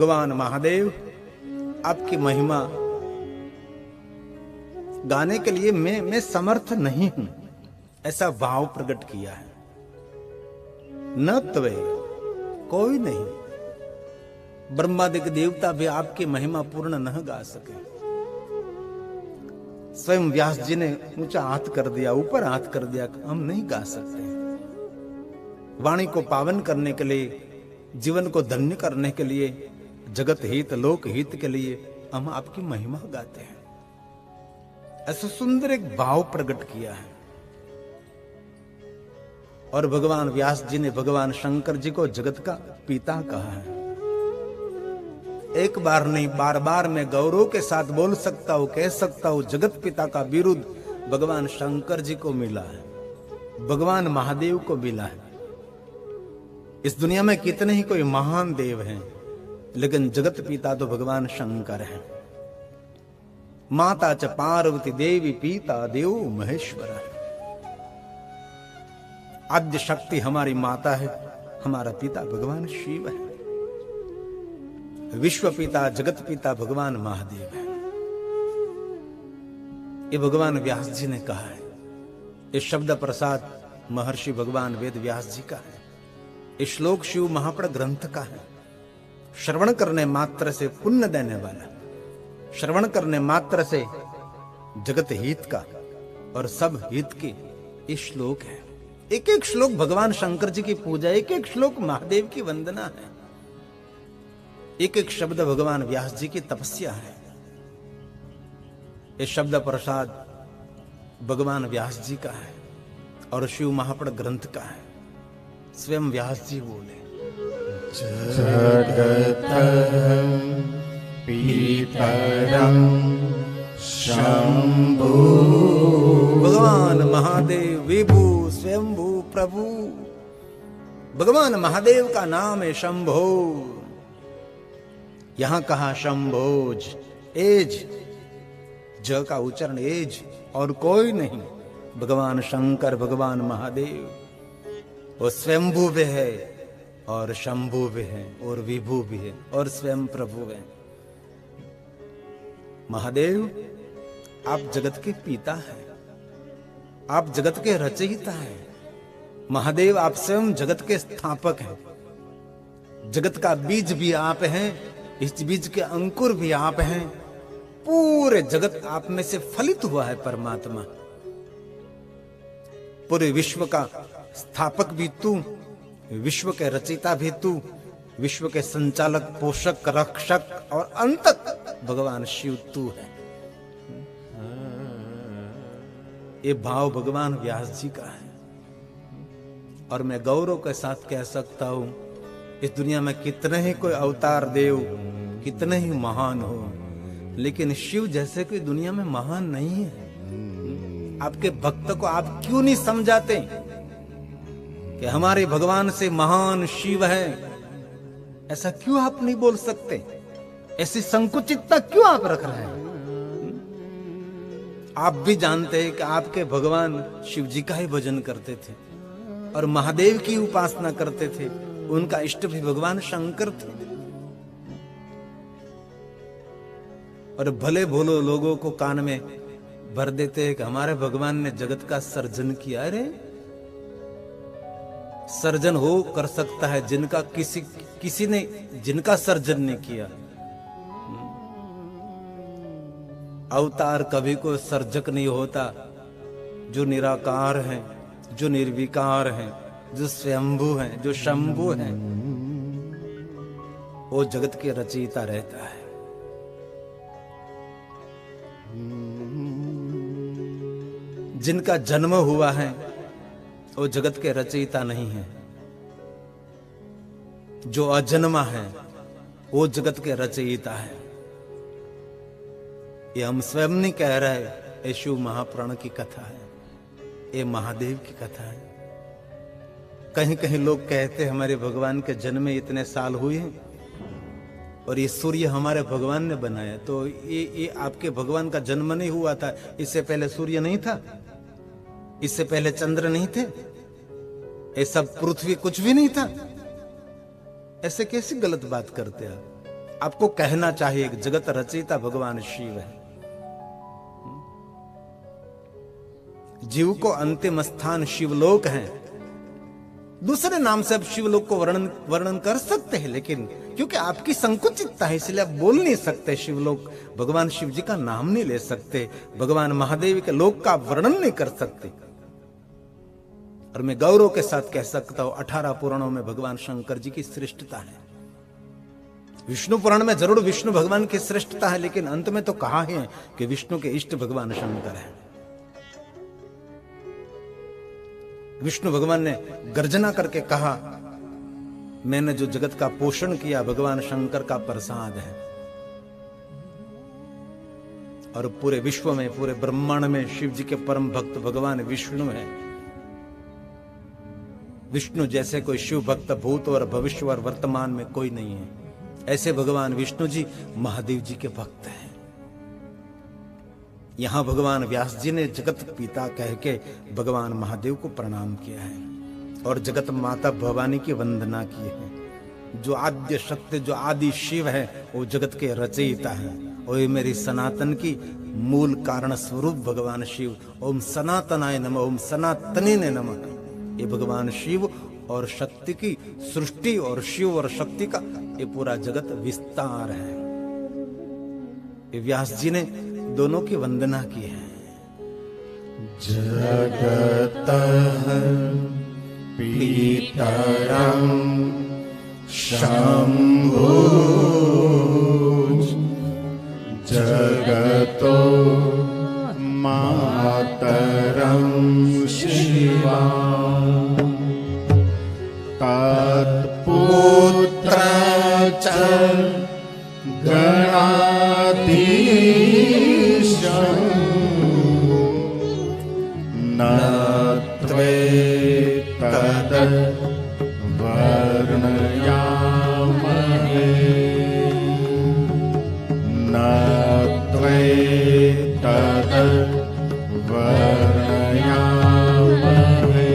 भगवान महादेव आपकी महिमा गाने के लिए मैं समर्थ नहीं हूं, ऐसा भाव प्रकट किया है। न त्वे कोई नहीं, ब्रह्मादिक देवता भी आपकी महिमा पूर्ण न गा सके। स्वयं व्यास जी ने ऊंचा हाथ कर दिया, ऊपर हाथ कर दिया, हम नहीं गा सकते। वाणी को पावन करने के लिए, जीवन को धन्य करने के लिए, जगत हित लोक हित के लिए हम आपकी महिमा गाते हैं। ऐसा सुंदर एक भाव प्रकट किया है। और भगवान व्यास जी ने भगवान शंकर जी को जगत का पिता कहा है। एक बार नहीं, बार बार मैं गौरव के साथ बोल सकता हूं, कह सकता हूं, जगत पिता का बिरुद भगवान शंकर जी को मिला है, भगवान महादेव को मिला है। इस दुनिया में कितने ही कोई महान देव हैं, लेकिन जगत पिता तो भगवान शंकर है। माता च पार्वती देवी, पिता देव महेश्वर है। आद्य शक्ति हमारी माता है, हमारा पिता भगवान शिव है। विश्व पिता जगत पिता भगवान महादेव है। ये भगवान व्यास जी ने कहा है। ये शब्द प्रसाद महर्षि भगवान वेद व्यास जी का है। ये श्लोक शिव महापड़ ग्रंथ का है। श्रवण करने मात्र से पुण्य देने वाला, श्रवण करने मात्र से जगत हित का और सब हित के ये श्लोक है। एक एक श्लोक भगवान शंकर जी की पूजा, एक एक श्लोक महादेव की वंदना है, एक एक शब्द भगवान व्यास जी की तपस्या है। ये शब्द प्रसाद भगवान व्यास जी का है और शिव महापड़ ग्रंथ का है। स्वयं व्यास जी बोले, जगतः पितरं शंभु। भगवान महादेव विभु स्वयंभू प्रभु। भगवान महादेव का नाम है शंभो। यहां कहा शंभोज, एज, ज का उच्चारण एज, और कोई नहीं। भगवान शंकर भगवान महादेव वो स्वयंभू भी है और शंभु भी है और विभु भी है और स्वयं प्रभु है। महादेव आप जगत के पिता हैं, आप जगत के रचयिता हैं। महादेव आप स्वयं जगत के स्थापक हैं। जगत का बीज भी आप हैं, इस बीज के अंकुर भी आप हैं। पूरे जगत आप में से फलित हुआ है परमात्मा। पूरे विश्व का स्थापक भी तू, विश्व के रचयिता भी तू, विश्व के संचालक, पोषक, रक्षक और अंतक भगवान शिव तू है। ये भाव भगवान व्यास जी का है। और मैं गौरव के साथ कह सकता हूं, इस दुनिया में कितने ही कोई अवतार देव, कितने ही महान हो, लेकिन शिव जैसे कोई दुनिया में महान नहीं है। आपके भक्त को आप क्यों नहीं समझाते कि हमारे भगवान से महान शिव है? ऐसा क्यों आप नहीं बोल सकते? ऐसी संकुचितता क्यों आप रख रहे हैं? आप भी जानते हैं कि आपके भगवान शिव जी का ही भजन करते थे और महादेव की उपासना करते थे। उनका इष्ट भी भगवान शंकर थे। और भले भोलो लोगों को कान में भर देते हैं कि हमारे भगवान ने जगत का सर्जन किया। अरे सर्जन हो कर सकता है जिनका किसी ने जिनका सर्जन नहीं किया। अवतार कभी कोई सर्जक नहीं होता। जो निराकार है, जो निर्विकार है, जो स्वयंभू है, जो शंभु है, वो जगत के रचयिता रहता है। जिनका जन्म हुआ है वो जगत के रचयिता नहीं है। जो अजन्मा है वो जगत के रचयिता है। ये हम स्वयं नहीं कह रहे, ये शिव महापुराण की कथा है, ये महादेव की कथा है। कहीं कहीं लोग कहते हैं हमारे भगवान के जन्म में इतने साल हुए हैं और ये सूर्य हमारे भगवान ने बनाया। तो ये आपके भगवान का जन्म नहीं हुआ था? इससे पहले सूर्य नहीं था? इससे पहले चंद्र नहीं थे? ये सब पृथ्वी कुछ भी नहीं था? ऐसे कैसी गलत बात करते आप? आपको कहना चाहिए कि जगत रचयिता भगवान शिव है। जीव को अंतिम स्थान शिवलोक है। दूसरे नाम से आप शिवलोक को वर्णन कर सकते हैं, लेकिन क्योंकि आपकी संकुचितता है इसलिए आप बोल नहीं सकते शिवलोक। भगवान शिव जी का नाम नहीं ले सकते, भगवान महादेव के लोक का वर्णन नहीं कर सकते। और मैं गौरव के साथ कह सकता हूं 18 पुराणों में भगवान शंकर जी की श्रेष्ठता है। विष्णु पुराण में जरूर विष्णु भगवान की श्रेष्ठता है, लेकिन अंत में तो कहा है कि विष्णु के इष्ट भगवान शंकर है। विष्णु भगवान ने गर्जना करके कहा, मैंने जो जगत का पोषण किया भगवान शंकर का प्रसाद है। और पूरे विश्व में, पूरे ब्रह्मांड में शिव जी के परम भक्त भगवान विष्णु है। विष्णु जैसे कोई शिव भक्त भूत और भविष्य और वर्तमान में कोई नहीं है, ऐसे भगवान विष्णु जी महादेव जी के भक्त हैं। यहां भगवान व्यास जी ने जगत पिता कह के भगवान महादेव को प्रणाम किया है और जगत माता भवानी की वंदना की है। जो आद्य शक्ति, जो आदि शिव है, वो जगत के रचयिता है। और ये मेरी सनातन की मूल कारण स्वरूप भगवान शिव, ओम सनातनाय नमः, ओम सनातनी ने नमः। ये भगवान शिव और शक्ति की सृष्टि और शिव और शक्ति का ये पूरा जगत विस्तार है। ये व्यास जी ने दोनों की वंदना की है। जगतः पितरं शंभो जगतो मातरं शिवा तत्पुत्र च गणाधीशं न त्वेतद् वर्णयामहे न त्वेतद् वर्णयामहे।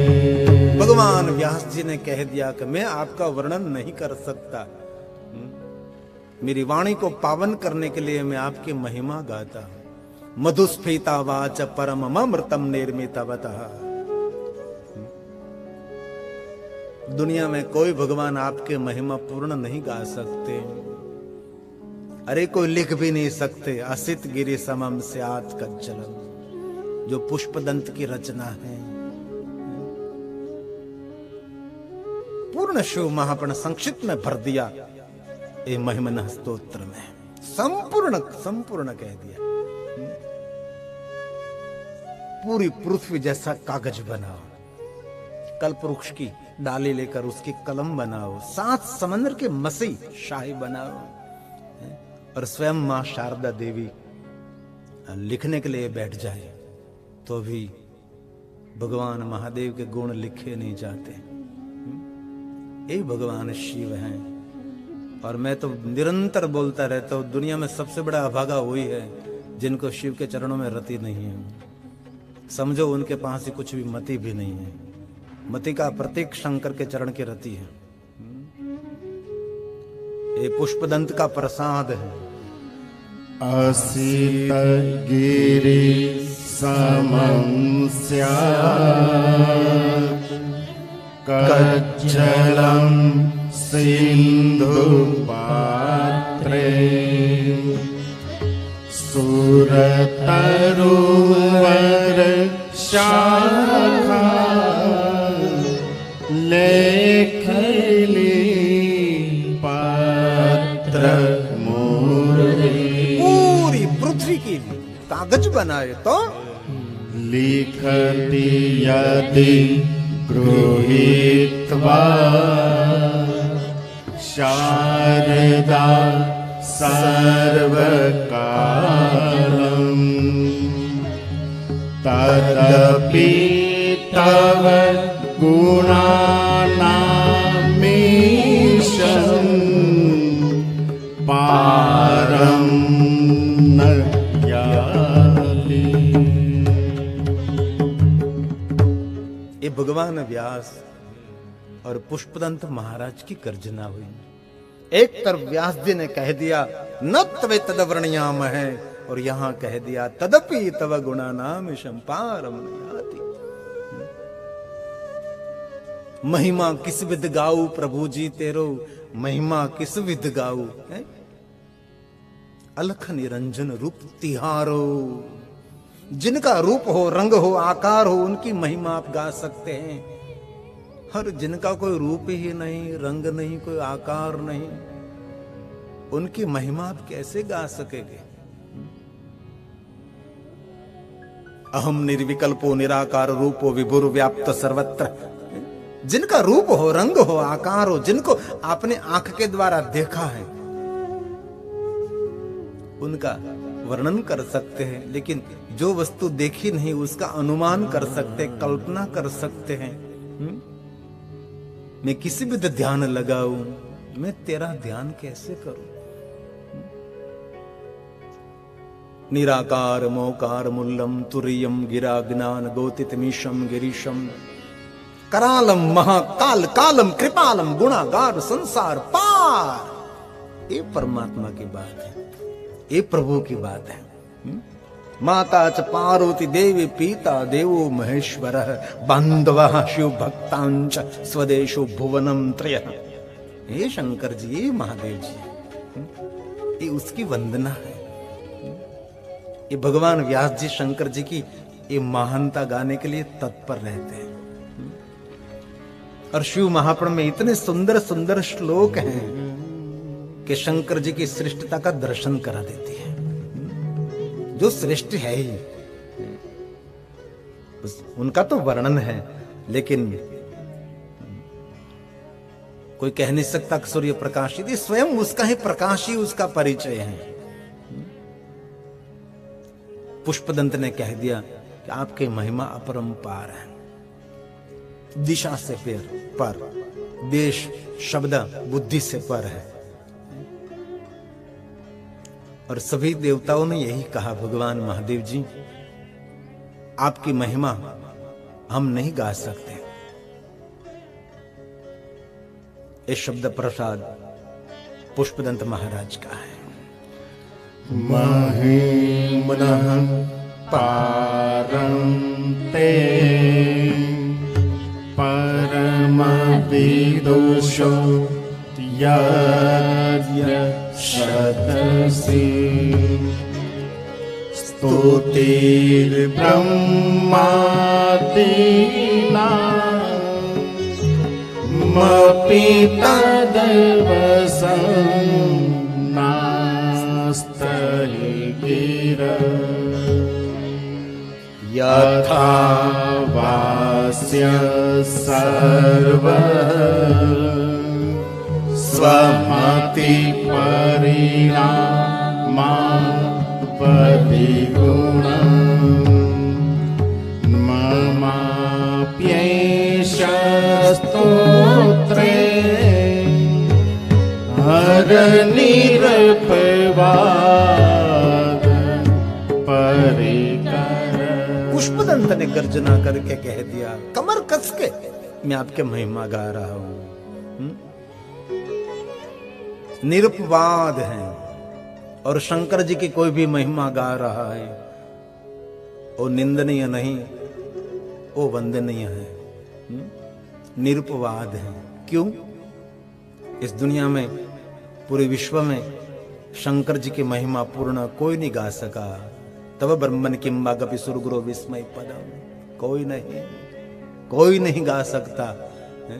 भगवान व्यास जी ने कह दिया कि मैं आपका वर्णन नहीं कर सकता। मेरी वाणी को पावन करने के लिए मैं आपकी महिमा गाता हूं। मधुस्फीता वाच परममृतम निर्मितवतः। दुनिया में कोई भगवान आपके महिमा पूर्ण नहीं गा सकते। अरे कोई लिख भी नहीं सकते। असित गिरि समम स्यात् कज्जलम, जो पुष्पदंत की रचना है। पूर्ण शिव महापुराण संक्षिप्त में भर दिया ये महिमन स्तोत्र में, संपूर्ण कह दिया। पूरी पृथ्वी जैसा कागज बनाओ, कल्पवृक्ष की डाली लेकर उसकी कलम बनाओ, 7 समंदर के मसी शाही बनाओ, और स्वयं मां शारदा देवी लिखने के लिए बैठ जाए तो भी भगवान महादेव के गुण लिखे नहीं जाते। यही भगवान शिव हैं। और मैं तो निरंतर बोलता रहता हूं, दुनिया में सबसे बड़ा अभागा वही है जिनको शिव के चरणों में रति नहीं है। समझो उनके पास ही कुछ भी मति भी नहीं है। मति का प्रतीक शंकर के चरण की रति है। ये पुष्पदंत का प्रसाद है। असित गिरि समं स्यात् कज्जलं सिंधु पात्रे सुरतरुवर शाखा लेखली पात्र मूर्ति। पूरी पृथ्वी की कागज बनाए तो लिखति यदि गृहीत्वा शारदा सर्वकालम् तदपि तव गुणानामीशं पारं न याति। ये भगवान व्यास और पुष्पदंत महाराज की गर्जना हुई। एक तरफ व्यास जी ने कह दिया न तवे तदवर्णयाम है, और यहां कह दिया तदपि तव गुणा नाम शंपारम नयाति। महिमा किस विध गाऊ प्रभु जी तेरो, महिमा किस विध गाऊ है? अलख निरंजन रूप तिहारो, जिनका रूप हो, रंग हो, आकार हो, उनकी महिमा आप गा सकते हैं। और जिनका कोई रूप ही नहीं, रंग नहीं, कोई आकार नहीं, उनकी महिमा आप कैसे गा सकेंगे? अहम निर्विकल्पो निराकार रूपो विभुर व्याप्त सर्वत्र। जिनका रूप हो, रंग हो, आकार हो, जिनको आपने आंख के द्वारा देखा है, उनका वर्णन कर सकते हैं। लेकिन जो वस्तु देखी नहीं उसका अनुमान कर सकते, कल्पना कर सकते हैं। मैं किसी भी ध्यान लगाऊं, मैं तेरा ध्यान कैसे करूं? निराकार मोकार मुल्लम तुरियम गिरा ज्ञान गोतितमीशम गिरीशम करालम महाकाल कालम कृपालम गुणागार संसार पार। ये परमात्मा की बात है, ये प्रभु की बात है। माता च पार्वती देवी पिता देवो महेश्वर बांधव शिव भक्तांच स्वदेशो भुवनम त्रय। ये शंकर जी, ये महादेव जी, ये उसकी वंदना है। ये भगवान व्यास जी शंकर जी की ये महानता गाने के लिए तत्पर रहते हैं। और शिव महापुराण में इतने सुंदर सुंदर श्लोक हैं कि शंकर जी की श्रेष्ठता का दर्शन करा देती है। जो श्रेष्ठ है ही, उनका तो वर्णन है, लेकिन कोई कह नहीं सकता कि सूर्य प्रकाश, यदि स्वयं उसका ही प्रकाश ही उसका परिचय है। पुष्पदंत ने कह दिया कि आपकी महिमा अपरंपार है, दिशा से पर, देश शब्द बुद्धि से पर है। और सभी देवताओं ने यही कहा, भगवान महादेव जी आपकी महिमा हम नहीं गा सकते। ये शब्द प्रसाद पुष्पदंत महाराज का है। महिम्नः पारं ते परम विदुषो यज्ञ शतसि स्तुतिर्ब्रह्मादीना मपि तदैव नास्तहि गिरा यथा वास्य सर्व स्वमति परिणामापदिगुण ममाप्येष स्तोत्रे हरनिरपवाद परिकर। पुष्पदंत ने गर्जना करके कह दिया, कमर कस के मैं आपके महिमा गा रहा हूं। निरपवाद है, और शंकर जी की कोई भी महिमा गा रहा है वो निंदनीय नहीं, वो वंदनीय है, निरपवाद है। क्यों? इस दुनिया में, पूरे विश्व में शंकर जी की महिमा पूर्ण कोई नहीं गा सका। तब ब्रह्मन किंबा कपि सुरगुरु विस्मय पदम, कोई नहीं गा सकता है?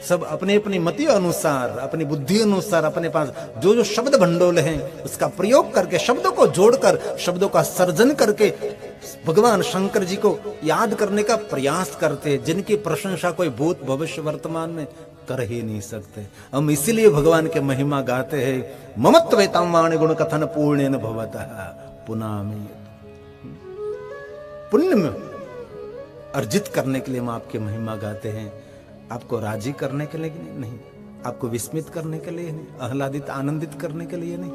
सब अपने अपनी मति अनुसार, अपनी बुद्धि अनुसार, अपने पास जो जो शब्द भंडोल हैं उसका प्रयोग करके, शब्दों को जोड़कर, शब्दों का सर्जन करके भगवान शंकर जी को याद करने का प्रयास करते, जिनकी प्रशंसा कोई भूत भविष्य वर्तमान में कर ही नहीं सकते। हम इसीलिए भगवान के महिमा गाते हैं। ममत्वेतां वाणी गुण कथन पूर्णेन भवतः पुनामि। पुण्य में अर्जित करने के लिए हम आपकी महिमा गाते हैं, आपको राजी करने के लिए नहीं, आपको विस्मित करने के लिए नहीं, आह्लादित आनंदित करने के लिए नहीं।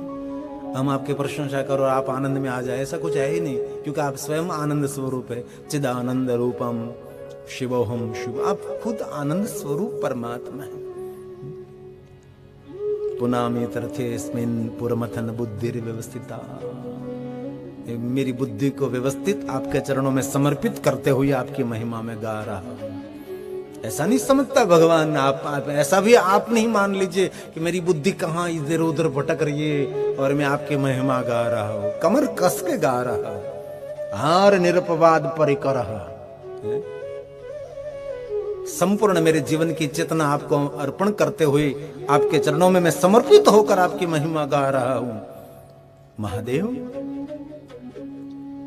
हम आपकी प्रशंसा करो और आप आनंद में आ जाए, ऐसा कुछ है ही नहीं, क्योंकि आप स्वयं आनंद स्वरूप है। चिदानंद रूपम शिवोहम शिव, आप खुद आनंद स्वरूप परमात्मा है। पुनामी तीर्थेस्मिन् पुरमथन बुद्धिर व्यवस्थिता। मेरी बुद्धि को व्यवस्थित आपके चरणों में समर्पित करते हुए आपकी महिमा में गा रहा हूं। ऐसा नहीं समझता भगवान, आप ऐसा भी आप नहीं मान लीजिए कि मेरी बुद्धि कहाँ इधर उधर भटक रही है और मैं आपकी महिमा गा रहा हूं। कमर कस के गा रहा हूं। हार निरपवाद परिकर, संपूर्ण मेरे जीवन की चेतना आपको अर्पण करते हुए आपके चरणों में मैं समर्पित होकर आपकी महिमा गा रहा हूं महादेव।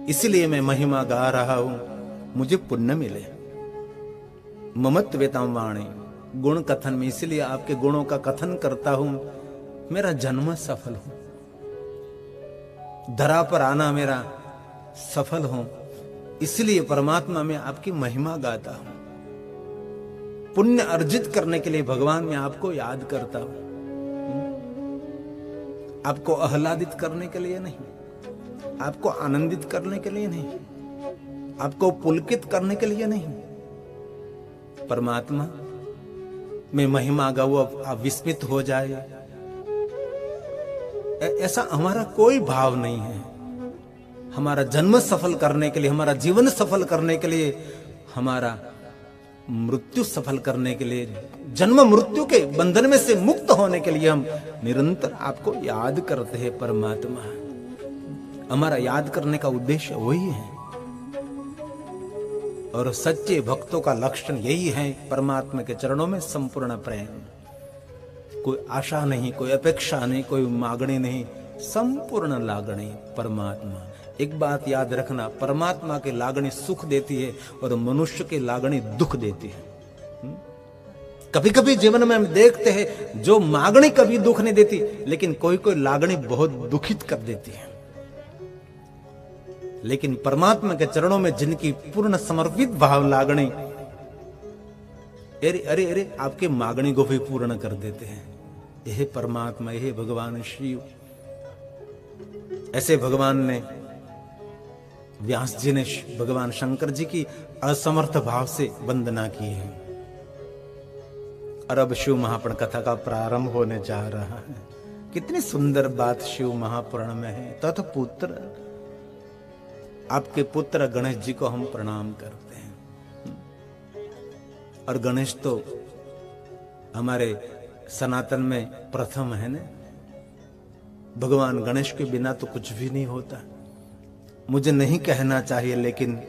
इसलिए मैं महिमा गा रहा हूं, मुझे पुण्य मिले। ममत्वेतां वाणी, गुण कथन में इसलिए आपके गुणों का कथन करता हूं, मेरा जन्म सफल हो, धरा पर आना मेरा सफल हो, इसलिए परमात्मा में आपकी महिमा गाता हूं। पुण्य अर्जित करने के लिए भगवान मैं आपको याद करता हूं, आपको आह्लादित करने के लिए नहीं, आपको आनंदित करने के लिए नहीं, आपको पुलकित करने के लिए नहीं। परमात्मा मैं महिमा गाऊं आप विस्मित हो जाए, ऐसा हमारा कोई भाव नहीं है। हमारा जन्म सफल करने के लिए, हमारा जीवन सफल करने के लिए, हमारा मृत्यु सफल करने के लिए, जन्म मृत्यु के बंधन में से मुक्त होने के लिए हम निरंतर आपको याद करते हैं परमात्मा। हमारा याद करने का उद्देश्य वही है और सच्चे भक्तों का लक्षण यही है, परमात्मा के चरणों में संपूर्ण प्रेम। कोई आशा नहीं, कोई अपेक्षा नहीं, कोई मांगनी नहीं, संपूर्ण लागणी परमात्मा। एक बात याद रखना, परमात्मा की लागणी सुख देती है और मनुष्य की लागणी दुख देती है। कभी कभी जीवन में हम देखते हैं जो मांगनी कभी दुख नहीं देती, लेकिन कोई कोई लागणी बहुत दुखित कर देती है। लेकिन परमात्मा के चरणों में जिनकी पूर्ण समर्पित भाव लागणी, अरे अरे अरे आपके मांगनी को भी पूर्ण कर देते हैं। यह परमात्मा, यह भगवान शिव। ऐसे भगवान ने, व्यास जी ने भगवान शंकर जी की असमर्थ भाव से वंदना की है। और अब शिव महापुराण कथा का प्रारंभ होने जा रहा है। कितनी सुंदर बात शिव महापुराण में है। तत्पुत्र, आपके पुत्र गणेश जी को हम प्रणाम करते हैं। और गणेश तो हमारे सनातन में प्रथम है ना। भगवान गणेश के बिना तो कुछ भी नहीं होता। मुझे नहीं कहना चाहिए लेकिन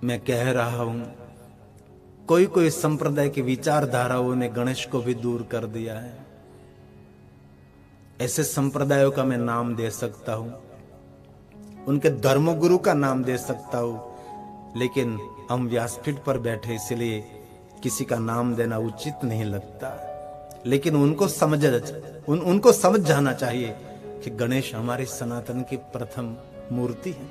मैं कह रहा हूं, कोई कोई संप्रदाय की विचारधाराओं ने गणेश को भी दूर कर दिया है। ऐसे संप्रदायों का मैं नाम दे सकता हूं, उनके धर्मगुरु का नाम दे सकता हूं, लेकिन हम व्यासपीठ पर बैठे इसलिए किसी का नाम देना उचित नहीं लगता। लेकिन उनको समझ जाना चाहिए कि गणेश हमारे सनातन की प्रथम मूर्ति है।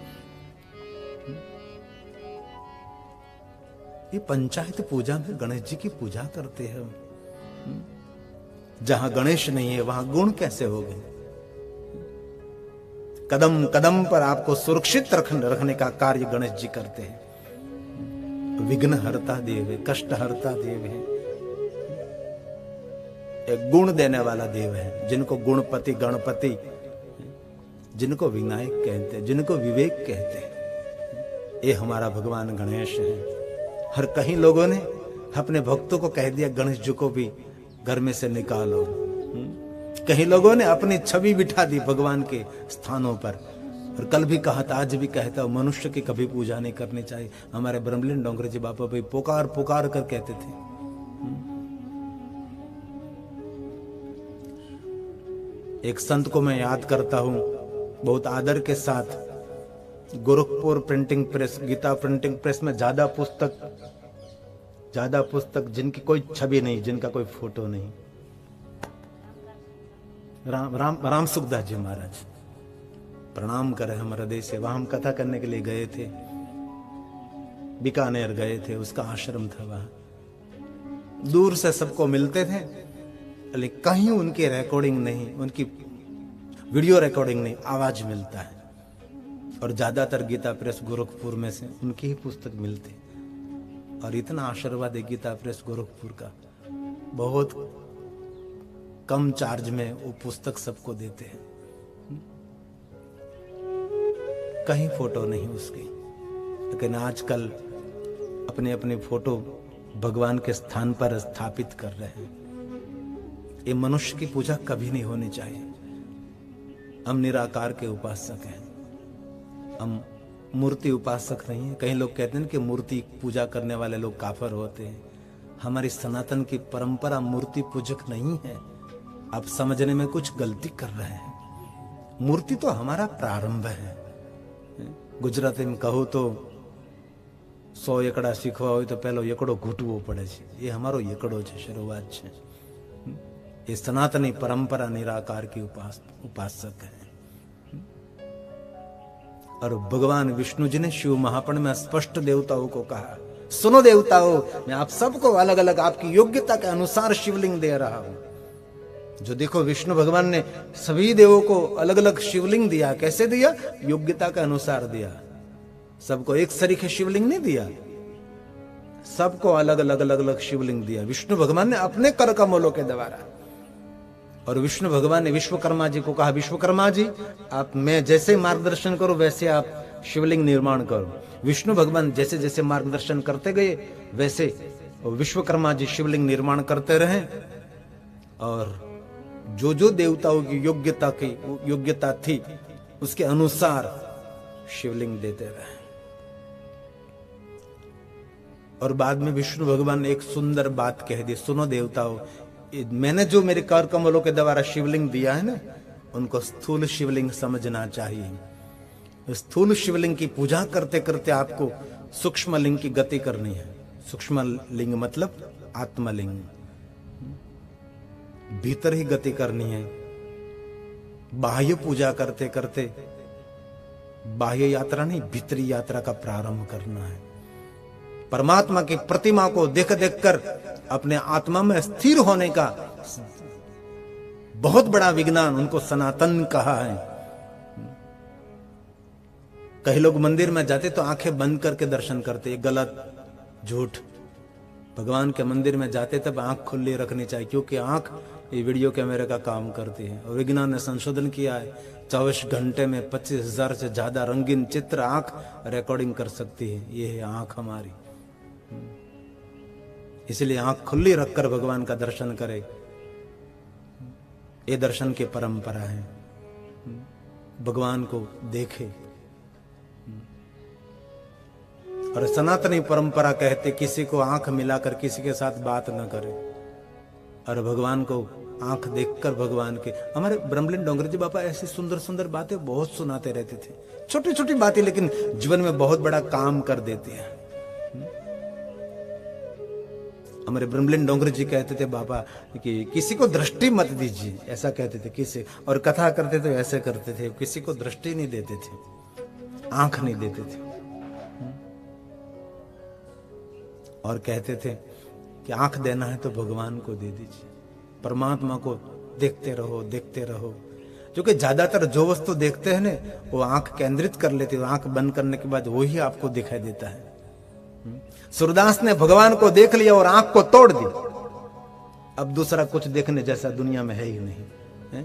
ये पंचायत पूजा में गणेश जी की पूजा करते हैं। जहां गणेश नहीं है वहां गुण कैसे हो गए। कदम कदम पर आपको सुरक्षित रखने का कार्य गणेश जी करते हैं। विघ्न हरता देव है, कष्ट हरता देव है, एक गुण देने वाला देव है। जिनको गुणपति गणपति, जिनको विनायक कहते हैं, जिनको विवेक कहते हैं, ये हमारा भगवान गणेश है। हर कहीं लोगों ने अपने भक्तों को कह दिया गणेश जी को भी घर में से निकालो। कहीं लोगों ने अपनी छवि बिठा दी भगवान के स्थानों पर। और कल भी कहा था, आज भी कहता हूं, मनुष्य की कभी पूजा नहीं करनी चाहिए। हमारे ब्रह्मलीन डोंगरे जी बाबा भाई पुकार पुकार कर कहते थे। एक संत को मैं याद करता हूं बहुत आदर के साथ। Gorakhpur printing press, Gita printing press में ज्यादा पुस्तक जिनकी कोई छवि नहीं, जिनका कोई फोटो नहीं, राम सुखदास जी महाराज प्रणाम करे हम हृदय से। वहां हम कथा करने के लिए गए थे, बीकानेर गए थे, उसका आश्रम था वहां। दूर से सबको मिलते थे, लेकिन कहीं उनकी रिकॉर्डिंग नहीं, उनकी वीडियो रिकॉर्डिंग नहीं, आवाज मिलता है। और ज्यादातर गीता प्रेस गोरखपुर में से उनकी ही पुस्तक मिलती। और इतना आशीर्वाद है गीता प्रेस गोरखपुर का, बहुत कम चार्ज में वो पुस्तक सबको देते हैं। कहीं फोटो नहीं उसकी, लेकिन आजकल अपने अपने फोटो भगवान के स्थान पर स्थापित कर रहे हैं। ये मनुष्य की पूजा कभी नहीं होनी चाहिए। हम निराकार के उपासक हैं, हम मूर्ति उपासक नहीं है। कई लोग कहते हैं कि मूर्ति पूजा करने वाले लोग काफर होते हैं। हमारी सनातन की परंपरा मूर्ति पूजक नहीं है। आप समझने में कुछ गलती कर रहे हैं। मूर्ति तो हमारा प्रारंभ है। गुजराती में कहो तो 100 एकड़ा सीखवा हो तो पहलो एकड़ो घूटवो पड़े छे। ये हमारो एकड़ो छे, शुरुआत छे। ये सनातनी परंपरा निराकार की उपासक है। और भगवान विष्णु जी ने शिव महापुराण में स्पष्ट देवताओं को कहा, सुनो देवताओं, मैं आप सबको अलग अलग आपकी योग्यता के अनुसार शिवलिंग दे रहा हूं। जो देखो विष्णु भगवान ने सभी देवों को अलग अलग शिवलिंग दिया। कैसे दिया? योग्यता के अनुसार दिया। सबको एक सरीखे शिवलिंग नहीं दिया, सबको अलग अलग अलग अलग शिवलिंग दिया विष्णु भगवान ने अपने कर कमलों के द्वारा। और विष्णु भगवान ने विश्वकर्मा जी को कहा, विश्वकर्मा जी आप मैं जैसे मार्गदर्शन करो वैसे आप शिवलिंग निर्माण करो। विष्णु भगवान जैसे जैसे मार्गदर्शन करते गए वैसे विश्वकर्मा जी शिवलिंग निर्माण करते रहे। और जो जो देवताओं की योग्यता थी उसके अनुसार शिवलिंग देते रहे। और बाद में विष्णु भगवान ने एक सुंदर बात कह दी, सुनो देवताओं, मैंने जो मेरे कर कमलों के द्वारा शिवलिंग दिया है ना, उनको स्थूल शिवलिंग समझना चाहिए। स्थूल शिवलिंग की पूजा करते करते आपको सूक्ष्म लिंग की गति करनी है। सूक्ष्म लिंग मतलब आत्मलिंग, भीतर ही गति करनी है। बाह्य पूजा करते करते बाह्य यात्रा नहीं, भीतरी यात्रा का प्रारंभ करना है। परमात्मा की प्रतिमा को देख देख कर अपने आत्मा में स्थिर होने का बहुत बड़ा विज्ञान, उनको सनातन कहा है। कई लोग मंदिर में जाते तो आंखें बंद करके दर्शन करते, ये गलत, झूठ। भगवान के मंदिर में जाते तब आंख खुली रखनी चाहिए, क्योंकि आंख ये वीडियो कैमरे का काम करती है। और विज्ञान ने संशोधन किया है, 24 घंटे में 25,000 से ज्यादा रंगीन चित्र आंख रिकॉर्डिंग कर सकती है। ये है आंख हमारी। इसलिए आंख खुली रखकर भगवान का दर्शन करे, ये दर्शन की परंपरा है। भगवान को देखे। और सनातनी परंपरा कहते किसी को आंख मिलाकर किसी के साथ बात न करे। और भगवान को आंख देखकर भगवान के, हमारे ब्रह्मलीन डोंगरे जी बाबा ऐसी सुंदर सुंदर बातें बहुत सुनाते रहते थे। छोटी छोटी बातें लेकिन जीवन में बहुत बड़ा काम कर देती है। हमारे ब्रह्मलीन डोंगरे जी कहते थे बाबा कि किसी को दृष्टि मत दीजिए, ऐसा कहते थे किसी। और कथा करते थे ऐसे करते थे, किसी को दृष्टि नहीं देते थे, आंख नहीं देते थे। और कहते थे कि आंख देना है तो भगवान को दे दीजिए, परमात्मा को देखते रहो देखते रहो। क्योंकि ज्यादातर जो वस्तु देखते हैं ना वो आंख केंद्रित कर लेती है, आंख बंद करने के बाद वही आपको दिखाई देता है। सूरदास ने भगवान को देख लिया और आंख को तोड़ दी। अब दूसरा कुछ देखने जैसा दुनिया में है ही नहीं है?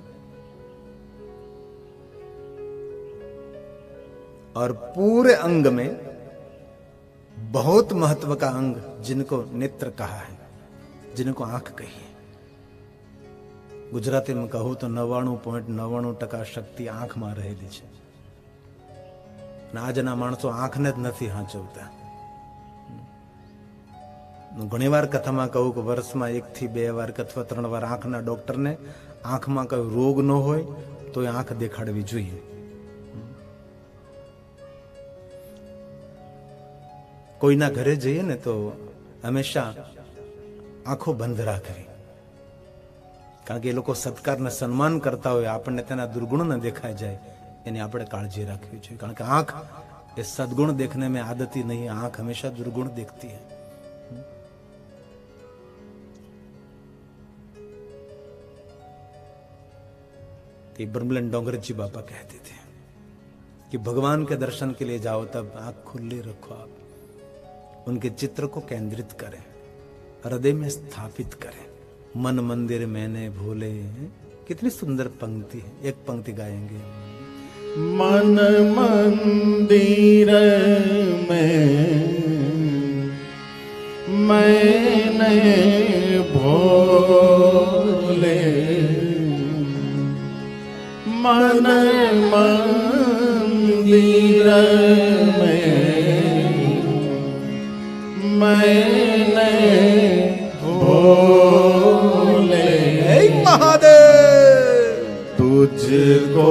और पूरे अंग में बहुत महत्व का अंग जिनको नेत्र कहा है, जिनको आंख कही है, गुजराती में कहूं तो 99.99% शक्ति आंख में रहेली છે। આજના માણસો આંખને જ નથી હાંચવતા। ઘણી વાર કથામાં કહું કે વર્ષમાં 1 થી 2 વાર અથવા 3 વાર આંખના ડોક્ટરને આંખમાં કોઈ રોગ ન હોય તો આંખ દેખાડવી જોઈએ। કોઈના ઘરે જઈએ ને તો હંમેશા આંખો બંધ રાખવી, કારણ કે એ લોકો સત્કાર ને સન્માન કરતા હોય, આપણને તેના દુર્ગુણ ન દેખાઈ જાય એની આપણે કાળજી રાખવી જોઈએ। કારણ કે આંખ એ સદગुण देखने में आदती नहीं, आंख हमेशा दुर्गुण देखती है। कि ब्रह्मलीन डोंगरे जी बाबा कहते थे कि भगवान के दर्शन के लिए जाओ तब आंख खुली रखो, आप उनके चित्र को केंद्रित करें, हृदय में स्थापित करें। मन मंदिर मैंने भूले। कितनी सुंदर पंक्ति है, एक पंक्ति गाएंगे। मन मंदिर में मैंने भोले, मन मंदिर में मैंने भोले, महादेव तुझको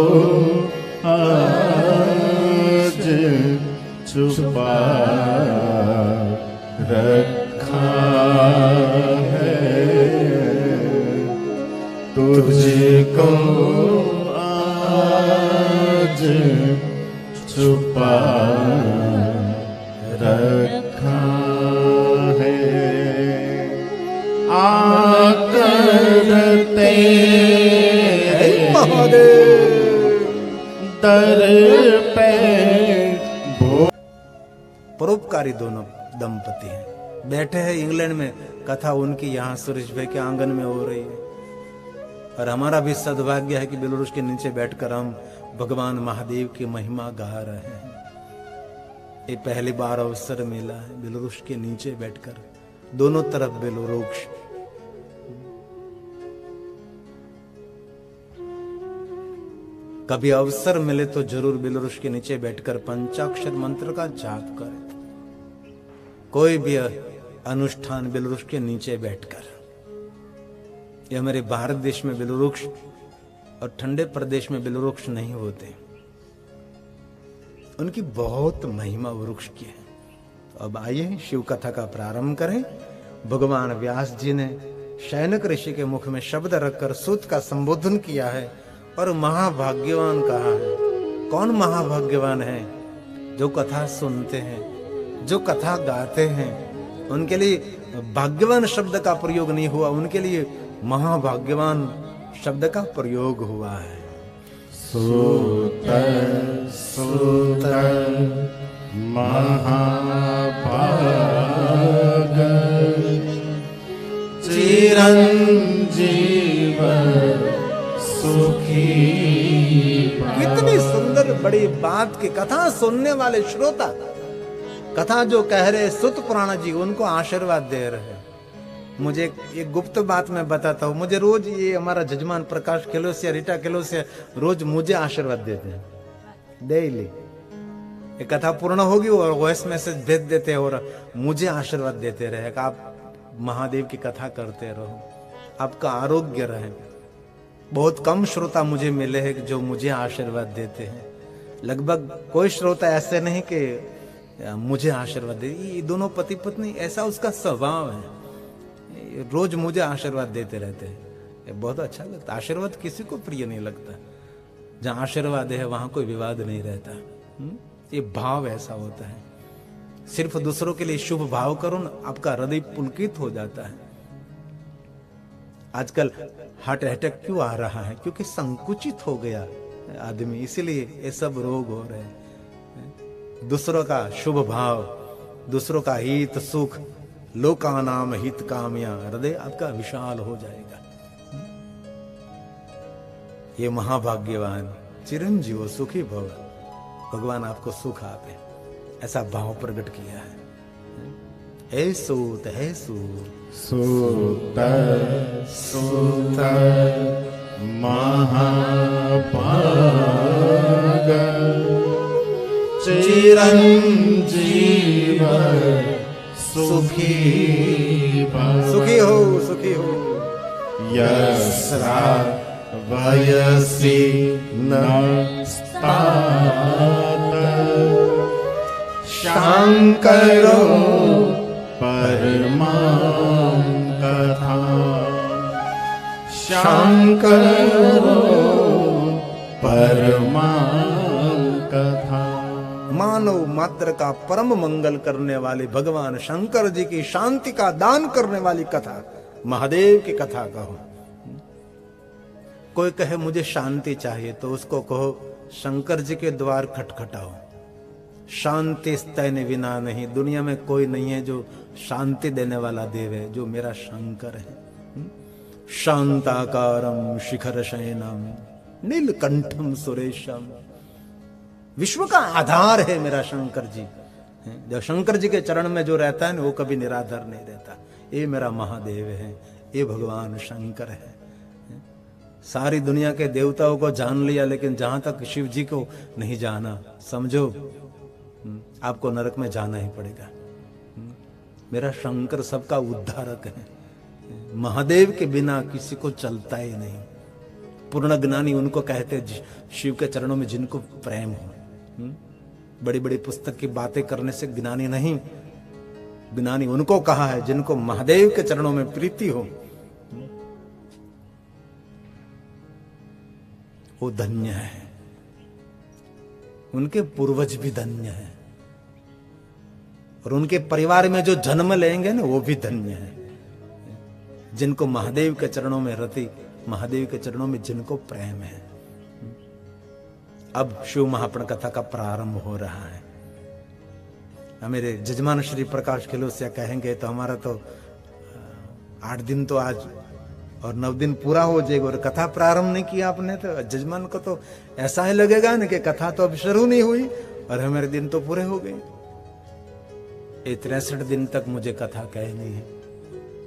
आज छुपा रखा है, तुझको आज छुपा रखा है। आकर तेरे दर पे परोपकारी दोनों दंपति हैं, बैठे हैं इंग्लैंड में, कथा उनकी यहाँ सुरेश भाई के आंगन में हो रही है। और हमारा भी सद्भाग्य है कि बेलुरुष के नीचे बैठकर हम भगवान महादेव की महिमा गा रहे हैं। ये पहली बार अवसर मिला है बेलुरुष के नीचे बैठकर, दोनों तरफ बेलुरुक्ष। कभी अवसर मिले तो जरूर बेलुरुष के नीचे बैठकर पंचाक्षर मंत्र का जाप करें। कोई भी अनुष्ठान बेलुरुष के नीचे बैठकर। ये हमारे भारत देश में बेलुरुक्ष और ठंडे प्रदेश में बेलुरुक्ष नहीं होते, उनकी बहुत महिमा वृक्ष की है। अब आइए शिव कथा का प्रारंभ करें। भगवान व्यास जी ने शैनक ऋषि के मुख में शब्द रखकर सूत का संबोधन किया है और महाभाग्यवान कहा है। कौन महाभाग्यवान है? जो कथा सुनते हैं, जो कथा गाते हैं, उनके लिए भाग्यवान शब्द का प्रयोग नहीं हुआ, उनके लिए महाभाग्यवान शब्द का प्रयोग हुआ है। सूत सूत महाभाग चिरंजीव सुखी। कितनी सुंदर बड़ी बात की कथा सुनने वाले श्रोता, कथा जो कह रहे सुत पुराण जी, उनको आशीर्वाद दे रहे। मुझे एक गुप्त बात मैं बताता हूँ, मुझे रोज ये हमारा जजमान प्रकाश खिलोसिया, रीटा खिलोसिया रोज मुझे आशीर्वाद देते हैं डेली। ये कथा पूर्ण होगी और वॉइस मैसेज भेज देते हैं और मुझे आशीर्वाद देते रहे कि आप महादेव की कथा करते रहो, आपका आरोग्य रहे। बहुत कम श्रोता मुझे मिले हैं जो मुझे आशीर्वाद देते हैं। लगभग कोई श्रोता ऐसे नहीं कि मुझे आशीर्वाद दे। ये दोनों पति पत्नी, ऐसा उसका स्वभाव है, रोज मुझे आशीर्वाद देते रहते हैं। ये बहुत अच्छा लगता है। आशीर्वाद किसी को प्रिय नहीं लगता। जहाँ आशीर्वाद है वहां कोई विवाद नहीं रहता। ये भाव ऐसा होता है। सिर्फ दूसरों के लिए शुभ भाव करो ना, आपका हृदय पुलकित हो जाता है। आजकल हार्ट अटैक क्यों आ रहा है? क्योंकि संकुचित हो गया आदमी, इसीलिए ये सब रोग हो रहे हैं। दूसरों का शुभ भाव, दूसरों का हित सुख, लोका नाम हित कामया, हृदय आपका विशाल हो जाएगा। ये महाभाग्यवान चिरंजीव सुखी भव, भगवान आपको सुख आपे, ऐसा भाव प्रकट किया है। हे सूत, हे सूत, सूत सूत महाभाग चिरंजीव सुखी सुखी हो, सुखी हो। यस्रा वयसि न स्तात शंकरो परमां कथा, शंकरो परमां कथा। मानव मात्र का परम मंगल करने वाले भगवान शंकर जी की शांति का दान करने वाली कथा, महादेव की कथा कहो। कोई कहे मुझे शांति चाहिए तो उसको कहो शंकर जी के द्वार खटखटाओ। शांति तैने विना नहीं, दुनिया में कोई नहीं है जो शांति देने वाला देव है, जो मेरा शंकर है। शांताकारं शिखर शयनम नीलकंठम सुरेशम। विश्व का आधार है मेरा शंकर जी। जब शंकर जी के चरण में जो रहता है ना, वो कभी निराधार नहीं रहता। ये मेरा महादेव है, ये भगवान शंकर है। सारी दुनिया के देवताओं को जान लिया, लेकिन जहां तक शिव जी को नहीं जाना, समझो आपको नरक में जाना ही पड़ेगा। मेरा शंकर सबका उद्धारक है। महादेव के बिना किसी को चलता ही नहीं। पूर्ण ज्ञानी उनको कहते शिव के चरणों में जिनको प्रेम हो। बड़ी बड़ी पुस्तक की बातें करने से ज्ञानी नहीं, ज्ञानी उनको कहा है जिनको महादेव के चरणों में प्रीति हो, वो धन्य है। उनके पूर्वज भी धन्य है, और उनके परिवार में जो जन्म लेंगे ना, वो भी धन्य है। जिनको महादेव के चरणों में रति, महादेव के चरणों में जिनको प्रेम है। अब शिव महापुराण कथा का प्रारंभ हो रहा है। मेरे जजमान श्री प्रकाश खिलोसिया कहेंगे तो हमारा तो 8 दिन तो आज और 9 दिन पूरा हो जाएगा, और कथा प्रारंभ नहीं किया आपने तो जजमान को तो ऐसा ही लगेगा ना कि कथा तो अब शुरू नहीं हुई और हमारे दिन तो पूरे हो गए। ये 63 दिन तक मुझे कथा कहनी है,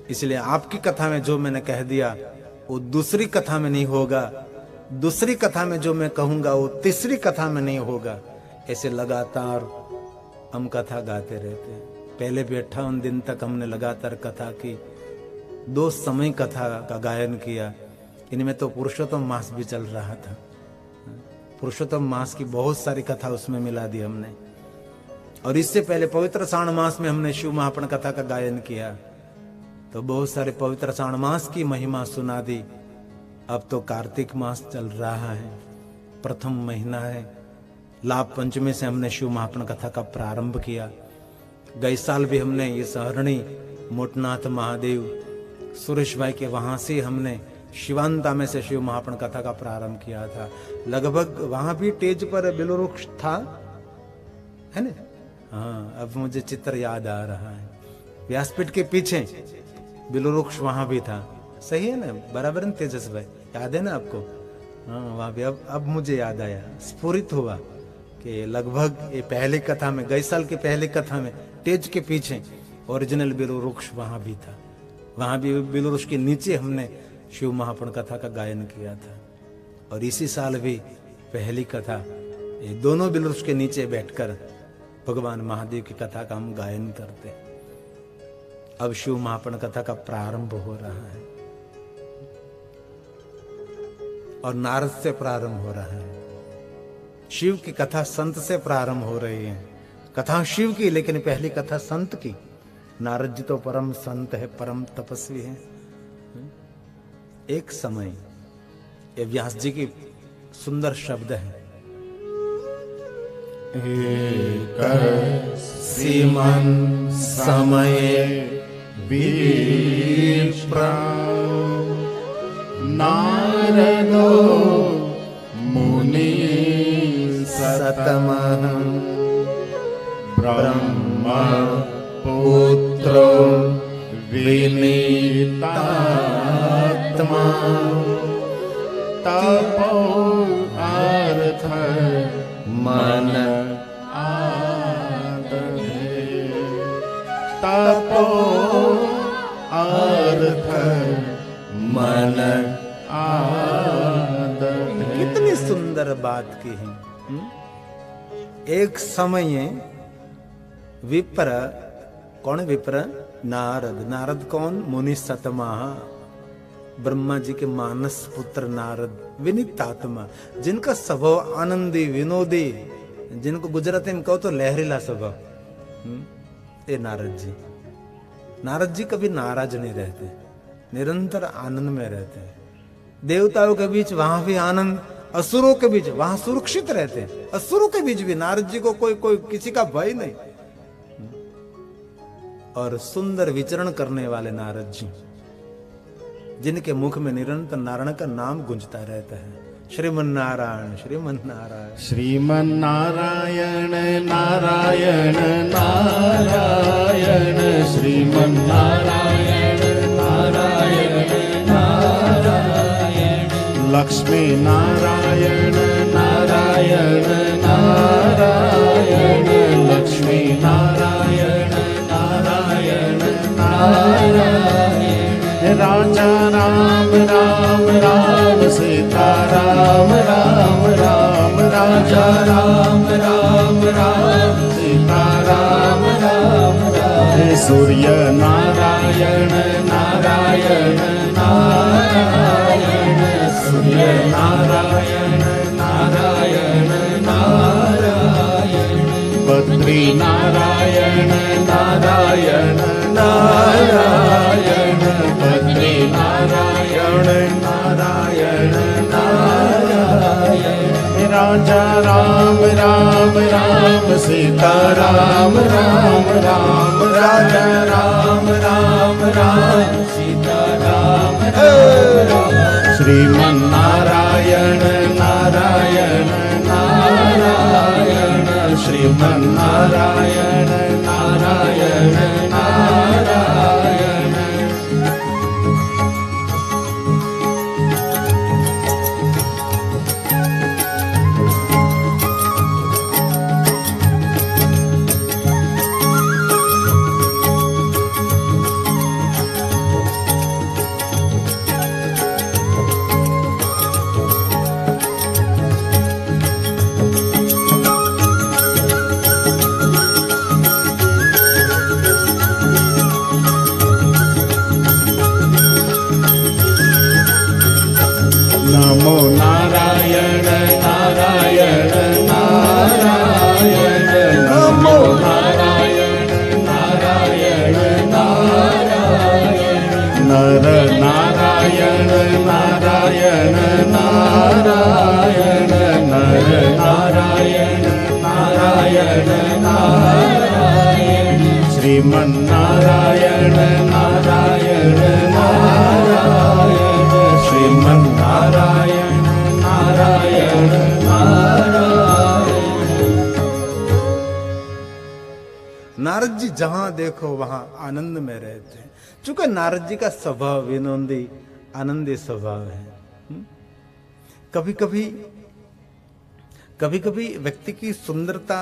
इसलिए आपकी कथा में जो मैंने कह दिया वो दूसरी कथा में नहीं होगा, दूसरी कथा में जो मैं कहूंगा वो तीसरी कथा में नहीं होगा। ऐसे लगातार हम कथा गाते रहते हैं। पहले भी 58 दिन तक हमने लगातार कथा की, 2 समय कथा का गायन किया। इनमें तो पुरुषोत्तम मास भी चल रहा था। पुरुषोत्तम मास की बहुत सारी कथा उसमें मिला दी हमने, और इससे पहले पवित्र श्रावण मास में हमने शिव महापुराण कथा का गायन किया, तो बहुत सारे पवित्र श्रावण मास की महिमा सुना दी। अब तो कार्तिक मास चल रहा है, प्रथम महीना है। लाभ पंचमी से हमने शिव महापुराण कथा का प्रारंभ किया। गए साल भी हमने ये सहरणी मोटनाथ महादेव सुरेश भाई के वहां से हमने शिवांता में से शिव महापुराण कथा का प्रारंभ किया था। लगभग वहां भी टेज पर बिलवृक्ष था, है ना? हाँ, अब मुझे चित्र याद आ रहा है। व्यासपीठ के पीछे बिलवृक्ष वहां भी था, सही है ना? बराबर है तेजस भाई, याद है ना आपको? हाँ, वहां भी अब मुझे याद आया, स्फुरित हुआ कि लगभग ये पहली कथा में, गए साल की पहली कथा में टेज के पीछे ओरिजिनल बिलवृक्ष वहां भी था। वहां भी बिलवृक्ष के नीचे हमने शिव महापुराण कथा का गायन किया था। और इसी साल भी पहली कथा ये दोनों बिलवृक्ष के नीचे बैठकर भगवान महादेव की कथा का हम गायन करते हैं। अब शिव महापुराण कथा का प्रारंभ हो रहा है, और नारद से प्रारंभ हो रहा है। शिव की कथा संत से प्रारंभ हो रही है। कथा शिव की, लेकिन पहली कथा संत की। नारद जी तो परम संत है, परम तपस्वी है। एक समय, ये व्यास जी की सुंदर शब्द है, एक सीमन समय विप्र नारदो मुनि सतमः ब्रह्म पुत्रो विनीतात्मा तपो अर्थ मन आदधे तपो अर्थ मन आदधे। कितनी सुंदर बात की है। एक समय विप्र, कौन विप्र? नारद। नारद कौन? मुनि सतमा, ब्रह्मा जी के मानस पुत्र नारद, विनीतात्मा, जिनका स्वभाव आनंदी विनोदी, जिनको गुजराती में कहो तो लहरीला स्वभाव। ये नारद जी। नारद जी कभी नाराज नहीं रहते, निरंतर आनंद में रहते हैं। देवताओं के बीच वहां भी आनंद, असुरों के बीच वहां सुरक्षित रहते हैं। असुरों के बीच भी नारद जी को कोई किसी का भय नहीं। और सुंदर विचरण करने वाले नारद जी, जिनके मुख में निरंतर नारायण का नाम गूंजता रहता है। श्रीमन नारायण, श्रीमन नारायण, श्रीमन नारायण नारायण नारायण, श्रीमन नारायण नारायण नारायण। लक्ष्मी नारायण नारायण नारायण लक्ष्मी नारायण नारायण नारायण राजा राम राम राम सीता राम राम राम राजा राम राम राम सीता राम राम राम सूर्य नारायण नारायण नारायण सूर्य नारायण नारायण नारायण बद्री नारायण नारायण नारायण बद्री नारायण नारायण नारायण राजा राम राम राम सीता राम राम राम राजा राम राम राम सीता राम राम श्रीमन नारायण नारायण नारायण श्रीमन नारायण नारायण नारायण नमो नारायण नारायण नारायण नमो नारायण नारायण नारायण नर नारायण नारायण नारायण नर नारायण नारायण नारायण श्रीमन नारायण नारायण नारायण श्रीमन नारायण नारायण नारायण नारद जी जहां देखो वहां आनंद में रहते हैं। चूंकि नारद जी का स्वभाव विनोदी आनंदी स्वभाव है। कभी कभी व्यक्ति की सुंदरता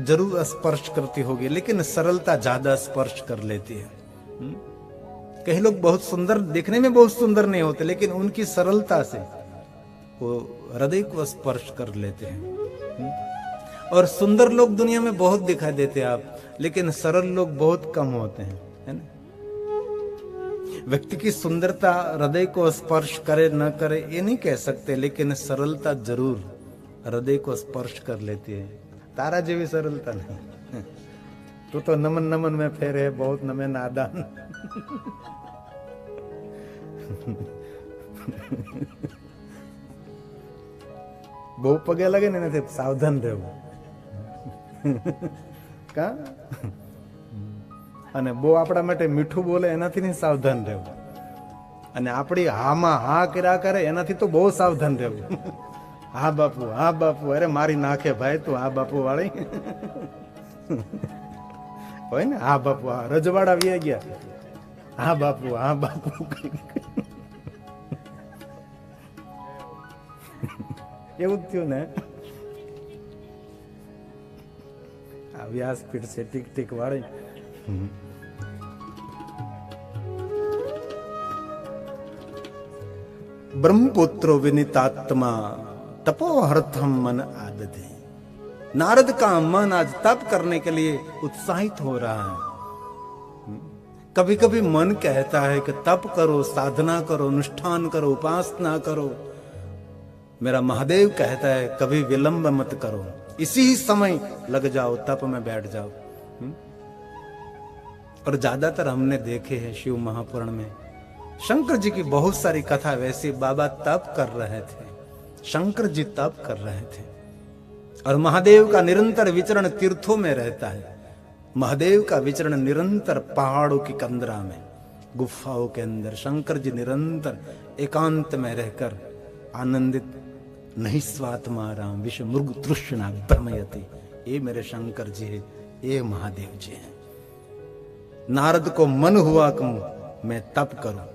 जरूर स्पर्श करती होगी, लेकिन सरलता ज्यादा स्पर्श कर लेती है। कई लोग बहुत सुंदर, देखने में बहुत सुंदर नहीं होते, लेकिन उनकी सरलता से वो हृदय को स्पर्श कर लेते हैं। और सुंदर लोग दुनिया में बहुत दिखाई देते हैं आप, लेकिन सरल लोग बहुत कम होते हैं, है ना। व्यक्ति की सुंदरता हृदय को स्पर्श करे न करे ये नहीं कह सकते, लेकिन सरलता जरूर हृदय को स्पर्श कर लेती है। तारा जेवी सरलता नहीं। तू तो नमन नमन में फेरे है, बहुत नमे नादान। બહુ પગે લાગે ને એનાથી સાવધાન રહેવું કા અને બહુ આપણા માટે મીઠું બોલે એનાથી નહીં સાવધાન રહેવું, અને આપણી હામાં હા કર્યા કરે એનાથી તો બહુ સાવધાન રહેવું। હા બાપુ અરે મારી નાખે ભાઈ તું હા બાપુ વાળી હોય ને। હા બાપુ હા રજવાડા વી ગયા, હા બાપુ એવું જ થયું ને। આ વ્યાસપીઠ છે ટીક ટીક વાળી। ब्रह्मपुत्रो विनीतात्मा तपोहर्थम मन आदते। नारद का मन आज तप करने के लिए उत्साहित हो रहा है। कभी कभी मन कहता है कि तप करो, साधना करो, अनुष्ठान करो, उपासना करो। मेरा महादेव कहता है कभी विलंब मत करो, इसी ही समय लग जाओ, तप में बैठ जाओ। और ज्यादातर हमने देखे हैं शिव महापुराण में शंकर जी की बहुत सारी कथा वैसी, बाबा तप कर रहे थे, शंकर जी तप कर रहे थे। और महादेव का निरंतर विचरण तीर्थों में रहता है। महादेव का विचरण निरंतर पहाड़ों की कंदरा में, गुफाओं के अंदर शंकर जी निरंतर एकांत में रहकर आनंदित नहीं स्वात्मा राम विश्व मृग तृष्णा भ्रमयति। ये मेरे शंकर जी है, ये महादेव जी है। नारद को मन हुआ कि मैं तप करूं।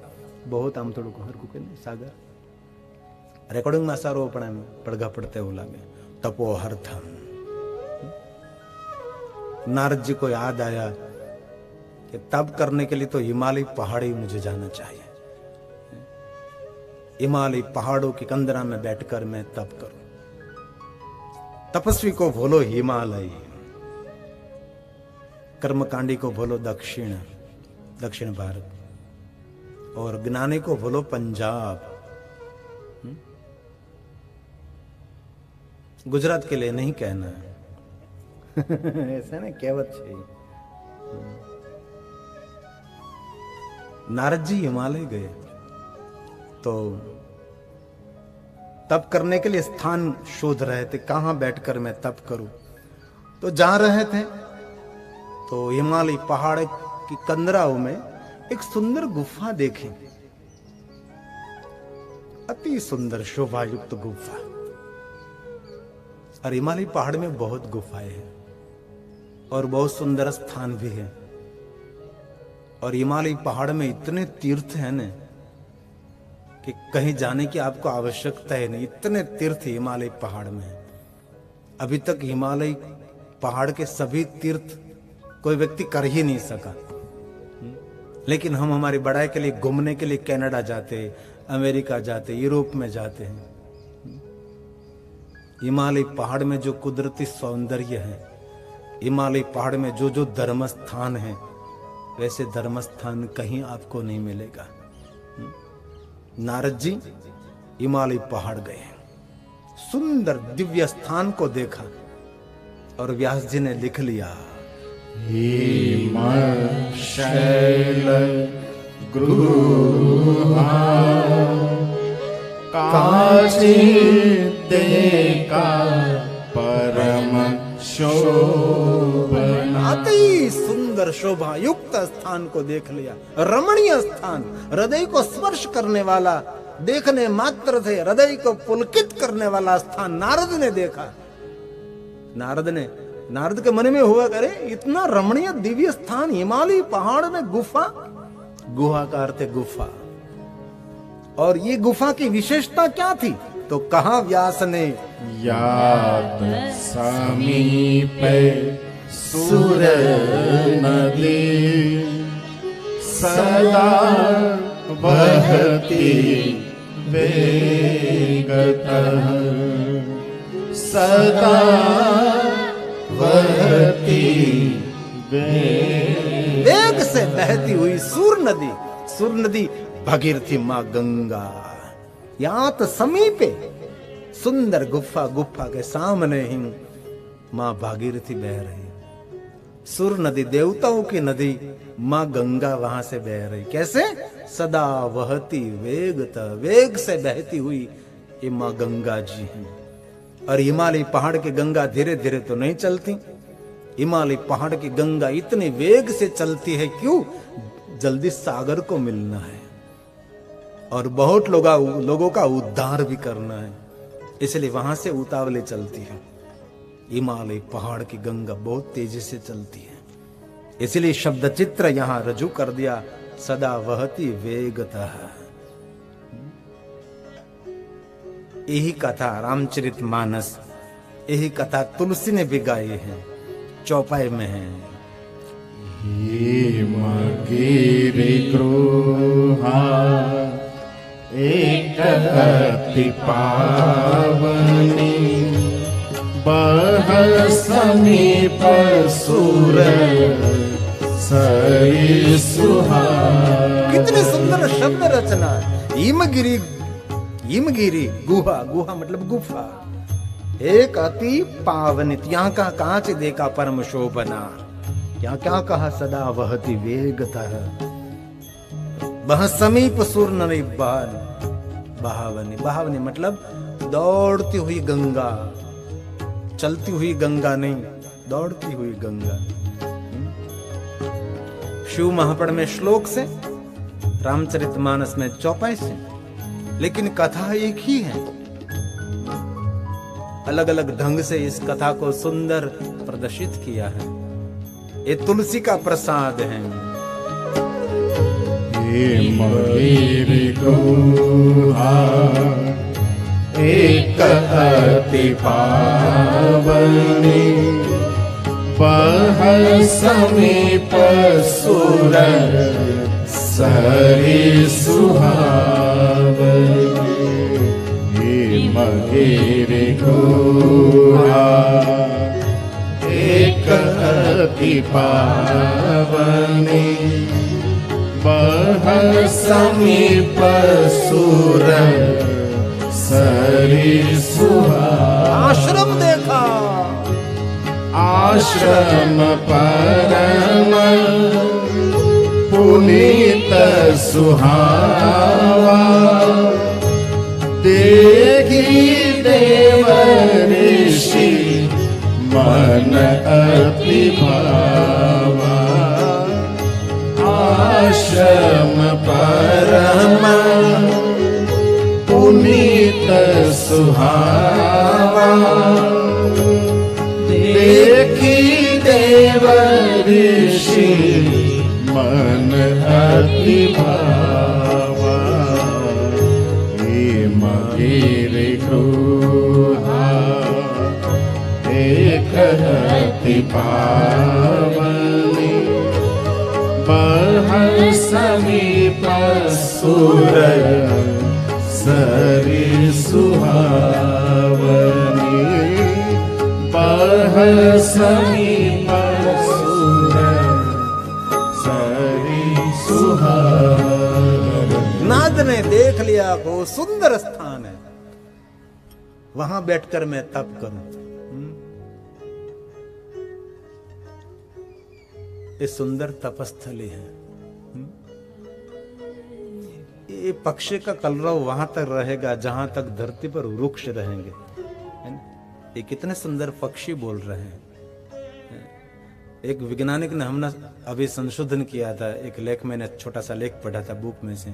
बहुत आम थोड़ा को हर को सागर રેકોર્ડિંગ માં સારો પણ એમ પડઘા પડતા એવું લાગે. તપોહર્થમ. नारद जी को याद आया कि तप करने के लिए तो हिमालय पहाड़ी मुझे जाना चाहिए. हिमालय पहाड़ों की कंदरा में बैठकर मैं तप करूं. तपस्वी को बोलो हिमालय, कर्मकांडी को बोलो दक्षिण भारत, और ज्ञानी को बोलो पंजाब. गुजरात के लिए नहीं कहना है. ऐसा ना कहावत है. नारद जी हिमालय गए तो तप करने के लिए स्थान शोध रहे थे, कहां बैठकर मैं तप करूं. तो जा रहे थे तो हिमालय पहाड़ की कंदराओं में एक सुंदर गुफा देखी. अति सुंदर शोभायुक्त गुफा. और हिमालय पहाड़ में बहुत गुफाएं हैं और बहुत सुंदर स्थान भी है. और हिमालय पहाड़ में इतने तीर्थ हैं न कि कहीं जाने की आपको आवश्यकता है नहीं. इतने तीर्थ हिमालय पहाड़ में है. अभी तक हिमालय पहाड़ के सभी तीर्थ कोई व्यक्ति कर ही नहीं सका. लेकिन हम हमारी बड़ाई के लिए घूमने के लिए कनाडा जाते, अमेरिका जाते, यूरोप में जाते हैं. हिमालय पहाड़ में जो कुदरती सौंदर्य है, हिमालय पहाड़ में जो जो धर्म स्थान है, वैसे धर्म स्थान कहीं आपको नहीं मिलेगा. नारद जी हिमालय पहाड़ गए, सुंदर दिव्य स्थान को देखा और व्यास जी ने लिख लिया, हिमशैल गुहा काचिदेका परम शोभना. अति सुंदर शोभा युक्त स्थान को देख लिया. रमणीय स्थान, हृदय को स्पर्श करने वाला, देखने मात्र से हृदय को पुलकित करने वाला स्थान नारद ने देखा. नारद के मन में हुआ, करे इतना रमणीय दिव्य स्थान हिमालय पहाड़ में गुफा. गुहा का अर्थ है गुफा. और ये गुफा की विशेषता क्या थी? तो कहा व्यास ने, याद समीपे सुर नदी सदा बहती वेगतः सदा बहती वेग से बहती हुई सूर नदी भागीरथी मां गंगा. यहां तो समीपे सुंदर गुफा के सामने ही मां भागीरथी बह रही. सुर नदी, देवताओं की नदी, मां गंगा वहां से बह रही. कैसे? सदा वहती वेगता, वेग से बहती हुई ये मां गंगा जी हैं. और हिमालय पहाड़ की गंगा धीरे धीरे तो नहीं चलती. हिमालय पहाड़ की गंगा इतने वेग से चलती है. क्यों? जल्दी सागर को मिलना है और बहुत लोगों का उद्धार भी करना है, इसलिए वहां से उतावले चलती है. हिमालय पहाड़ की गंगा बहुत तेजी से चलती है, इसलिए शब्द चित्र यहां रजू कर दिया, सदा वहती वेगतः. यही कथा रामचरितमानस, यही कथा तुलसी ने भी गाई है, चौपाई में है. हिमगिरि गृहा एक अति पावनी बह समीप सुर सई सुहानी. कितनी सुंदर शब्द रचना. हिमगिरी गुहा मतलब गुफा. एक अति पावनित, यहाँ का कांच देखा परम शोभना. यहाँ क्या कहा? सदा वहती वेगतः बह समीप सुर नदी बहावनी मतलब दौड़ती हुई गंगा, चलती हुई गंगा नहीं, दौड़ती हुई गंगा. शिव महापुराण में श्लोक से, रामचरितमानस में चौपाई से, लेकिन कथा एक ही है. अलग अलग ढंग से इस कथा को सुंदर प्रदर्शित किया है. ये तुलसी का प्रसाद है. हिमगिरि गुहा एक अति पावनी बह समीप सुर सरी सुहावनी मगिरि गुहा एक अति पावनी बह समीप सुर सरी सुहावनी। आश्रम देखा, आश्रम परम पुनीत सुहावा देखी देव ऋषि मन अति भावा। आश्रम परम पुनीत सुहावा देखी देव ऋषि मन अति भावा। मगिरि गुहा एक अति पावनी बह समीप सुर सरी सुहावनी बह समीप सुर सरी सुहावनी। नाद ने देख लिया वो सुंदर स्थान है, वहां बैठकर मैं तप करूं। ये सुंदर तपस्थली है। ये पक्षी का कलरव वहां तक रहेगा जहां तक धरती पर वृक्ष रहेंगे। ये कितने सुंदर पक्षी बोल रहे हैं। एक वैज्ञानिक ने हमने अभी संशोधन किया था, एक लेख मैंने छोटा सा लेख पढ़ा था बुक में से।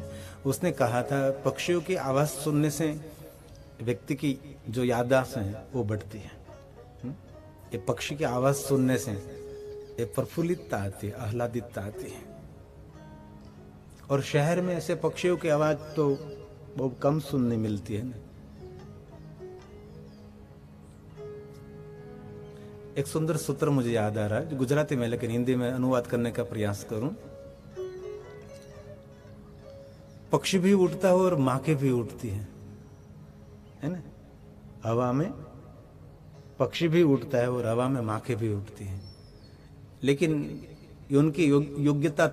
उसने कहा था पक्षियों की आवाज सुनने से व्यक्ति की जो याददाश्त है वो बढ़ती है। ये पक्षी की आवाज सुनने से ये प्रफुल्लितता आती है, आह्लादितता आती है। और शहर में ऐसे पक्षियों की आवाज तो बहुत कम सुनने मिलती है ना। एक सुंदर सूत्र मुझे याद आ रहा है, जो गुजराती में लेकिन हिंदी में अनुवाद करने का प्रयास करूं। पक्षी भी उड़ता है और माके भी उड़ती है ना। हवा में पक्षी भी उड़ता है और हवा में माके भी उड़ती है, लेकिन उनकी योग्यता